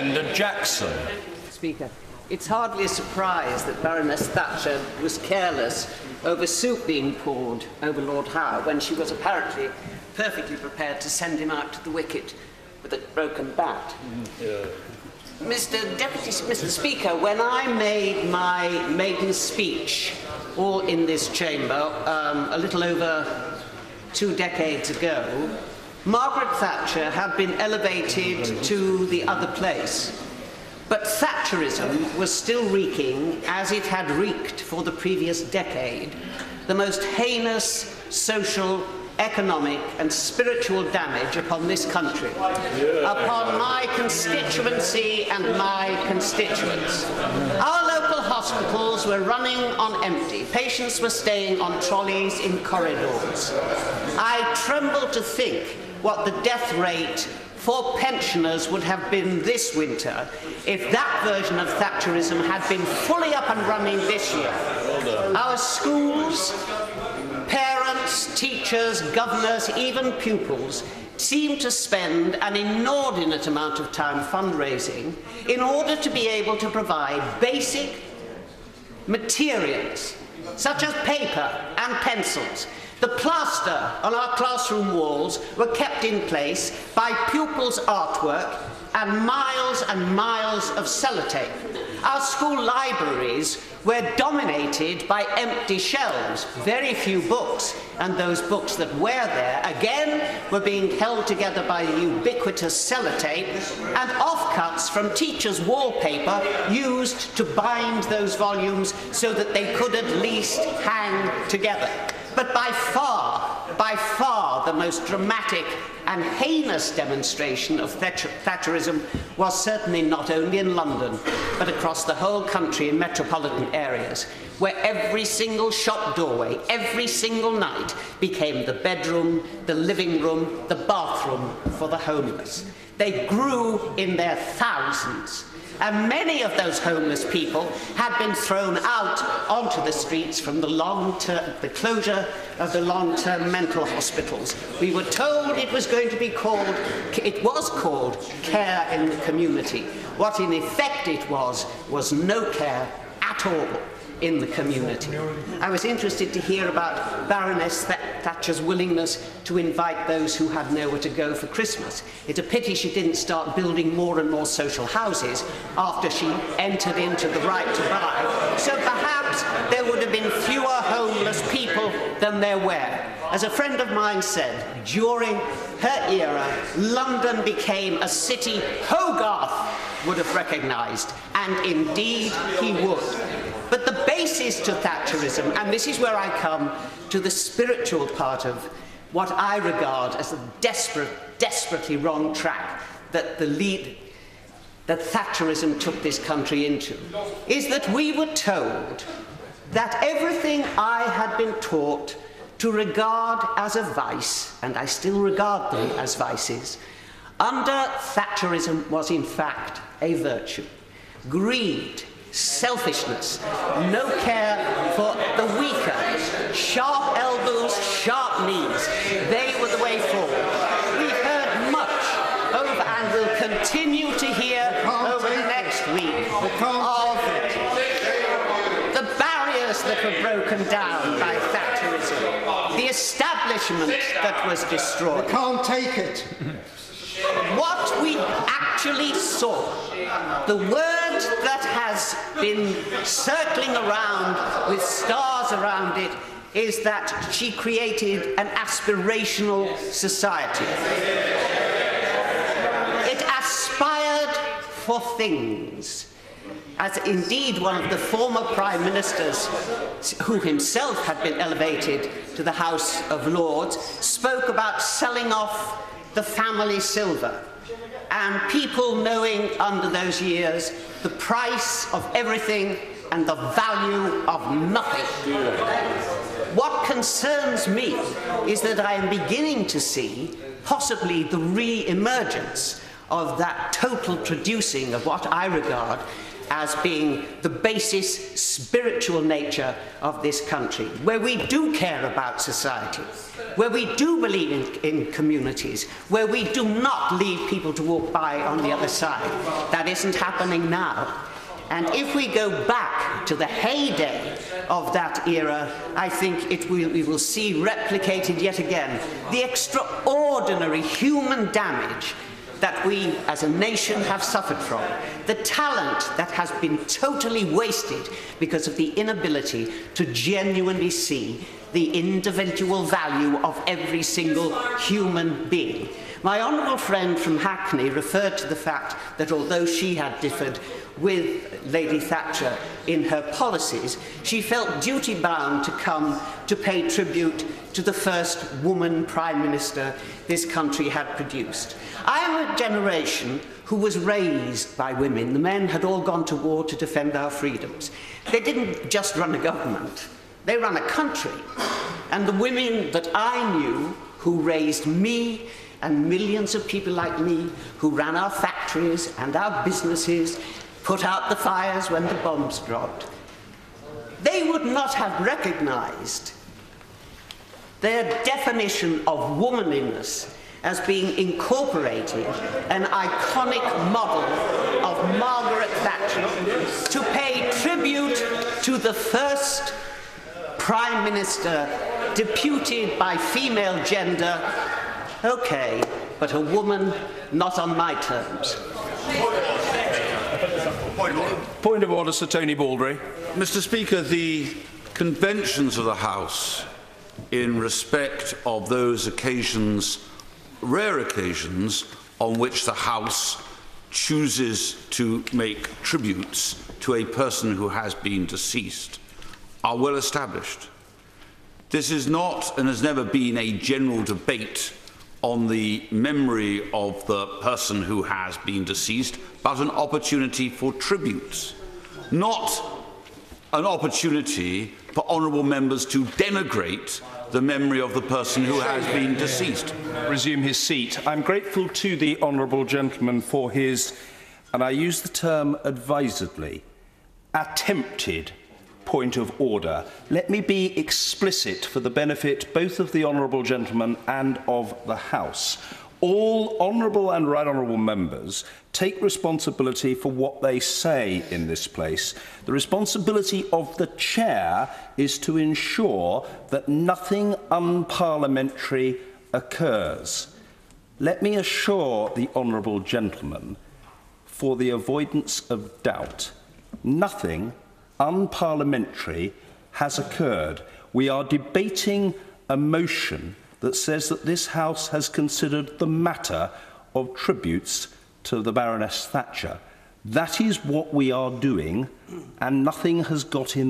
Glenda Jackson. Speaker, it's hardly a surprise that Baroness Thatcher was careless over soup being poured over Lord Howe when she was apparently perfectly prepared to send him out to the wicket with a broken bat. Mr. Speaker, when I made my maiden speech, all in this chamber, a little over 2 decades ago, Margaret Thatcher had been elevated to the other place. But Thatcherism was still wreaking, as it had wreaked for the previous decade, the most heinous social, economic and spiritual damage upon this country, upon my constituency and my constituents. Our local hospitals were running on empty. Patients were staying on trolleys in corridors. I tremble to think what the death rate for pensioners would have been this winter if that version of Thatcherism had been fully up and running this year. Our schools, parents, teachers, governors, even pupils seem to spend an inordinate amount of time fundraising in order to be able to provide basic materials such as paper and pencils. The plaster on our classroom walls were kept in place by pupils' artwork and miles of sellotape. Our school libraries were dominated by empty shelves, very few books, and those books that were there, again, were being held together by the ubiquitous sellotape and offcuts from teachers' wallpaper used to bind those volumes so that they could at least hang together. But by far, the most dramatic and heinous demonstration of Thatcherism was certainly not only in London, but across the whole country in metropolitan areas, where every single shop doorway, every single night, became the bedroom, the living room, the bathroom for the homeless. They grew in their thousands. And many of those homeless people had been thrown out onto the streets from the closure of the long-term mental hospitals. We were told it was called care in the community. What in effect it was no care at all in the community. I was interested to hear about Baroness Thatcher's willingness to invite those who had nowhere to go for Christmas. It's a pity she didn't start building more and more social houses after she entered into the right to buy. So perhaps there would have been fewer homeless people than there were. As a friend of mine said, during her era, London became a city Hogarth would have recognised, and indeed he would. But the basis to Thatcherism, and this is where I come to the spiritual part of what I regard as a desperately wrong track that Thatcherism took this country into, is that we were told that everything I had been taught to regard as a vice, and I still regard them as vices, under Thatcherism was in fact a virtue. Greed, selfishness, no care for the weaker, sharp elbows, sharp knees, they were the way forward. We've heard much over and will continue to hear over the next week of the barriers that were broken down by Thatcherism, the establishment that was destroyed. We can't take it. What we actually saw, the word that has been circling around with stars around it, is that she created an aspirational society. It aspired for things, as indeed one of the former prime ministers, who himself had been elevated to the House of Lords, spoke about selling off the family silver, and people knowing under those years the price of everything and the value of nothing. What concerns me is that I am beginning to see possibly the re-emergence of that total traducing of what I regard as being the basis, spiritual nature of this country, where we do care about society, where we do believe in communities, where we do not leave people to walk by on the other side. That isn't happening now. And if we go back to the heyday of that era, I think we will see replicated yet again the extraordinary human damage that we as a nation have suffered from, the talent that has been totally wasted because of the inability to genuinely see the individual value of every single human being. My honourable friend from Hackney referred to the fact that although she had differed with Lady Thatcher in her policies, she felt duty-bound to come to pay tribute to the first woman Prime Minister this country had produced. I am a generation who was raised by women. The men had all gone to war to defend our freedoms. They didn't just run a government, they ran a country. And the women that I knew who raised me and millions of people like me, who ran our factories and our businesses, put out the fires when the bombs dropped, they would not have recognized their definition of womanliness as being incorporating an iconic model of Margaret Thatcher to pay tribute to the first Prime Minister deputed by female gender. Okay, but a woman not on my terms. Point of order, Sir Tony Baldry. Mr. Speaker, the conventions of the House in respect of those occasions, rare occasions, on which the House chooses to make tributes to a person who has been deceased are well established. This is not and has never been a general debate on the memory of the person who has been deceased, but an opportunity for tributes, not an opportunity for honourable members to denigrate the memory of the person who has been deceased. Resume his seat. I'm grateful to the honourable gentleman for his, and I use the term advisedly, attempted point of order. Let me be explicit for the benefit both of the honourable gentleman and of the House. All honourable and right honourable members take responsibility for what they say in this place. The responsibility of the chair is to ensure that nothing unparliamentary occurs. Let me assure the honourable gentleman, for the avoidance of doubt, nothing unparliamentary has occurred. We are debating a motion that says that this House has considered the matter of tributes to the Baroness Thatcher. That is what we are doing, and nothing has got in